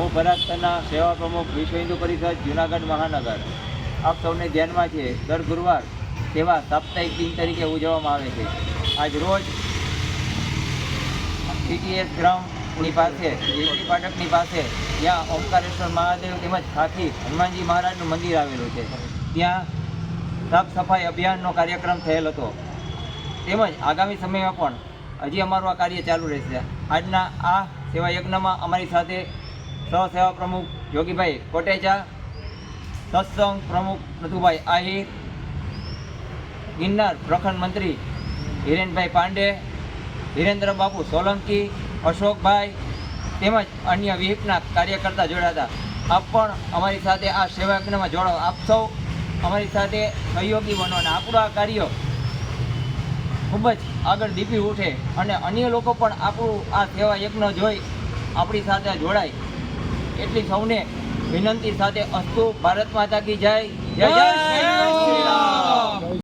હું પરાગ ખન્ના, સેવા પ્રમુખ, વિશ્વ હિન્દુ પરિષદ જૂનાગઢ મહાનગર. આપ સૌને ધ્યાનમાં છે, દર ગુરુવાર સેવા સાપ્તાહિક દિન તરીકે ઉજવવામાં આવે છે. આજ રોજ ટીટીએસ ગ્રાઉન્ડની પાસે, જેસી ફાટકની પાસે, ત્યાં ઓમકારેશ્વર મહાદેવ તેમજ ખાખી હનુમાનજી મહારાજનું મંદિર આવેલું છે. ત્યાં સાફ સફાઈ અભિયાનનો કાર્યક્રમ થયેલ હતો. તેમજ આગામી સમયમાં પણ હજી અમારું આ કાર્ય ચાલુ રહેશે. આજના આ સેવા યજ્ઞમાં અમારી સાથે સહસેવા પ્રમુખ યોગીભાઈ કોટેચા, સત્સંગ પ્રમુખ નથુભાઈ આહિર, ગિરનાર પ્રખંડ મંત્રી હિરેનભાઈ પાંડે, હિરેન્દ્ર બાપુ સોલંકી, અશોકભાઈ તેમજ અન્ય વિહિપના કાર્યકર્તા જોડાતા. આપ પણ અમારી સાથે આ સેવા યજ્ઞમાં જોડાઓ. આપ સૌ અમારી સાથે સહયોગી બનો અને આપણું આ કાર્ય ખૂબ જ આગળ દીપી ઉઠે અને અન્ય લોકો પણ આપણું આ સેવા યજ્ઞ જોઈ આપણી સાથે જોડાય એટલી સૌને વિનંતી સાથે અસ્તુ. ભારત માતા કી જય. જય જય